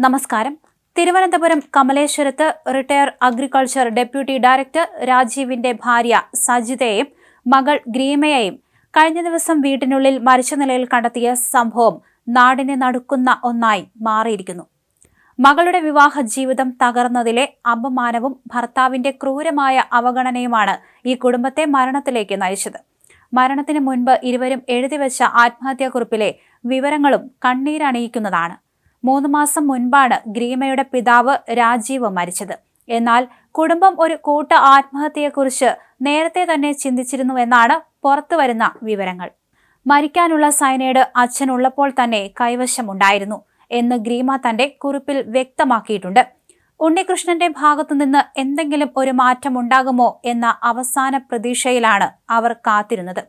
നമസ്കാരം. തിരുവനന്തപുരം കമലേശ്വരത്ത് retire agriculture deputy director രാജീവിന്റെ ഭാര്യ സജിതയെയും മകൾ ഗ്രീമയെയും കഴിഞ്ഞ ദിവസം വീട്ടിനുള്ളിൽ മരിച്ച നിലയിൽ കണ്ടെത്തിയ സംഭവം നാടിനെ നടുക്കുന്ന ഒന്നായി മാറിയിരിക്കുന്നു. മകളുടെ വിവാഹ ജീവിതം തകർന്നതിലെ അപമാനവും ഭർത്താവിന്റെ ക്രൂരമായ അവഗണനയുമാണ് ഈ കുടുംബത്തെ മരണത്തിലേക്ക് നയിച്ചത്. മരണത്തിന് മുൻപ് ഇരുവരും എഴുതിവെച്ച ആത്മഹത്യാക്കുറിപ്പിലെ വിവരങ്ങളും കണ്ണീരണിയിക്കുന്നതാണ്. 3 മാസം മുൻപാണ് ഗ്രീമയുടെ പിതാവ് രാജീവ് മരിച്ചത്. എന്നാൽ കുടുംബം ഒരു കൂട്ട ആത്മഹത്യയെക്കുറിച്ച് നേരത്തെ തന്നെ ചിന്തിച്ചിരുന്നുവെന്നാണ് പുറത്തുവരുന്ന വിവരങ്ങൾ. മരിക്കാനുള്ള സയനൈഡ് അച്ഛനുള്ളപ്പോൾ തന്നെ കൈവശമുണ്ടായിരുന്നു എന്ന് ഗ്രീമ തന്റെ കുറിപ്പിൽ വ്യക്തമാക്കിയിട്ടുണ്ട്. ഉണ്ണികൃഷ്ണന്റെ ഭാഗത്തുനിന്ന് എന്തെങ്കിലും ഒരു മാറ്റം ഉണ്ടാകുമോ എന്ന അവസാന പ്രതീക്ഷയിലാണ് അവർ കാത്തിരുന്നത്.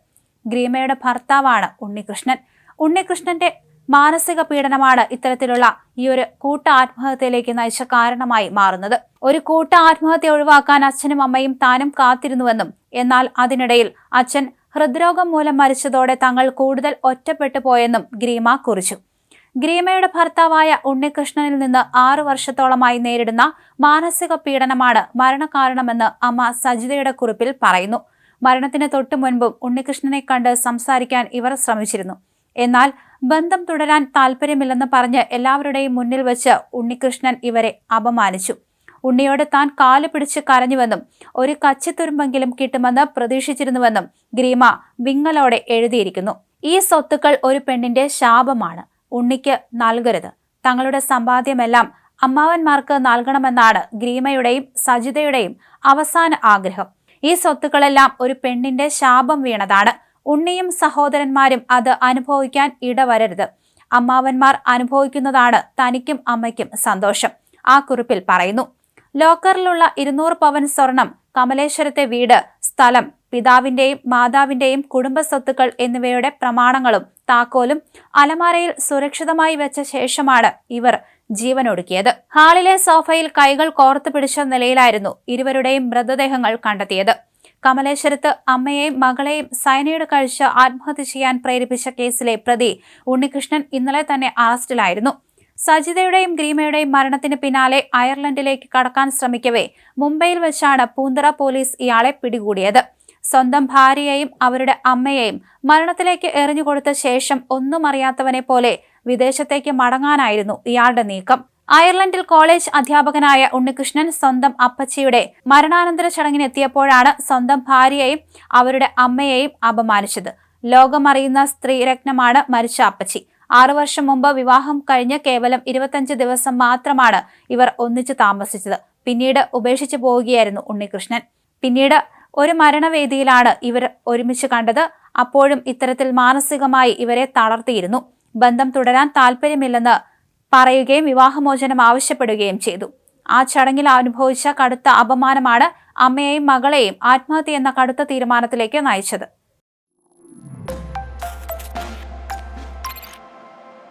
ഗ്രീമയുടെ ഭർത്താവാണ് ഉണ്ണികൃഷ്ണൻ. ഉണ്ണികൃഷ്ണന്റെ മാനസിക പീഡനമാണ് ഇത്തരത്തിലുള്ള ഈ ഒരു കൂട്ട ആത്മഹത്യയിലേക്ക് നയിച്ച കാരണമായി മാറുന്നത്. ഒരു കൂട്ട ആത്മഹത്യ ഒഴിവാക്കാൻ അച്ഛനും അമ്മയും താനും കാത്തിരുന്നുവെന്നും, എന്നാൽ അതിനിടയിൽ അച്ഛൻ ഹൃദ്രോഗം മൂലം മരിച്ചതോടെ തങ്ങൾ കൂടുതൽ ഒറ്റപ്പെട്ടു പോയെന്നും ഗ്രീമ കുറിച്ചു. ഗ്രീമയുടെ ഭർത്താവായ ഉണ്ണികൃഷ്ണനിൽ നിന്ന് 6 വർഷത്തോളമായി നേരിടുന്ന മാനസിക പീഡനമാണ് മരണകാരണമെന്ന് അമ്മ സജിതയുടെ കുറിപ്പിൽ പറയുന്നു. മരണത്തിന് തൊട്ടു മുൻപും ഉണ്ണികൃഷ്ണനെ കണ്ട് സംസാരിക്കാൻ ഇവർ ശ്രമിച്ചിരുന്നു. എന്നാൽ ബന്ധം തുടരാൻ താല്പര്യമില്ലെന്ന് പറഞ്ഞ് എല്ലാവരുടെയും മുന്നിൽ വെച്ച് ഉണ്ണികൃഷ്ണൻ ഇവരെ അപമാനിച്ചു. ഉണ്ണിയോട് താൻ കാല് പിടിച്ച് കരഞ്ഞുവെന്നും ഒരു കച്ചിത്തുരുമ്പെങ്കിലും കിട്ടുമെന്ന് പ്രതീക്ഷിച്ചിരുന്നുവെന്നും ഗ്രീമ വിങ്ങലോടെ എഴുതിയിരിക്കുന്നു. ഈ സ്വത്തുക്കൾ ഒരു പെണ്ണിന്റെ ശാപമാണ്. ഉണ്ണിക്ക് നൽകരുത്. തങ്ങളുടെ സമ്പാദ്യമെല്ലാം അമ്മാവന്മാർക്ക് നൽകണമെന്നാണ് ഗ്രീമയുടെയും സജിതയുടെയും അവസാന ആഗ്രഹം. ഈ സ്വത്തുക്കളെല്ലാം ഒരു പെണ്ണിന്റെ ശാപം വീണതാണ്. ഉണ്ണിയും സഹോദരന്മാരും അത് അനുഭവിക്കാൻ ഇടവരരുത്. അമ്മാവന്മാർ അനുഭവിക്കുന്നതാണ് തനിക്കും അമ്മയ്ക്കും സന്തോഷം, ആ കുറിപ്പിൽ പറയുന്നു. ലോക്കറിലുള്ള 200 പവൻ സ്വർണം, കമലേശ്വരത്തെ വീട്, സ്ഥലം, പിതാവിന്റെയും മാതാവിന്റെയും കുടുംബ സ്വത്തുക്കൾ എന്നിവയുടെ പ്രമാണങ്ങളും താക്കോലും അലമാരയിൽ സുരക്ഷിതമായി വെച്ച ശേഷമാണ് ഇവർ ജീവനൊടുക്കിയത്. ഹാളിലെ സോഫയിൽ കൈകൾ കോർത്തു പിടിച്ച നിലയിലായിരുന്നു ഇരുവരുടെയും മൃതദേഹങ്ങൾ കണ്ടെത്തിയത്. കമലേശ്വരത്ത് അമ്മയെയും മകളെയും സയനൈഡ് കഴിച്ച് ആത്മഹത്യ ചെയ്യാൻ പ്രേരിപ്പിച്ച കേസിലെ പ്രതി ഉണ്ണികൃഷ്ണൻ ഇന്നലെ തന്നെ അറസ്റ്റിലായിരുന്നു. സജിതയുടെയും ഗ്രീമയുടെയും മരണത്തിന് പിന്നാലെ അയർലൻഡിലേക്ക് കടക്കാൻ ശ്രമിക്കവേ മുംബൈയിൽ വെച്ചാണ് പൂന്തറ പോലീസ് ഇയാളെ പിടികൂടിയത്. സ്വന്തം ഭാര്യയെയും അവരുടെ അമ്മയെയും മരണത്തിലേക്ക് എറിഞ്ഞുകൊടുത്ത ശേഷം ഒന്നും അറിയാത്തവനെ പോലെ വിദേശത്തേക്ക് മടങ്ങാനായിരുന്നു ഇയാളുടെ നീക്കം. അയർലൻഡിൽ കോളേജ് അധ്യാപകനായ ഉണ്ണികൃഷ്ണൻ സ്വന്തം അപ്പച്ചിയുടെ മരണാനന്തര ചടങ്ങിനെത്തിയപ്പോഴാണ് സ്വന്തം ഭാര്യയെയും അവരുടെ അമ്മയെയും അപമാനിച്ചത്. ലോകമറിയുന്ന സ്ത്രീരത്നമാണ് മരിച്ച അപ്പച്ചി. 6 വർഷം മുമ്പ് വിവാഹം കഴിഞ്ഞ് കേവലം 25 ദിവസം മാത്രമാണ് ഇവർ ഒന്നിച്ചു താമസിച്ചത്. പിന്നീട് ഉപേക്ഷിച്ചു പോവുകയായിരുന്നു ഉണ്ണികൃഷ്ണൻ. പിന്നീട് ഒരു മരണവേദിയിലാണ് ഇവർ ഒരുമിച്ച് കണ്ടത്. അപ്പോഴും ഇത്തരത്തിൽ മാനസികമായി ഇവരെ തളർത്തിയിരുന്നു. ബന്ധം തുടരാൻ താല്പര്യമില്ലെന്ന് പറയുകയും വിവാഹമോചനം ആവശ്യപ്പെടുകയും ചെയ്തു. ആ ചടങ്ങിൽ അനുഭവിച്ച കടുത്ത അപമാനമാണ് അമ്മയെയും മകളെയും ആത്മഹത്യ എന്ന കടുത്ത തീരുമാനത്തിലേക്ക് നയിച്ചത്.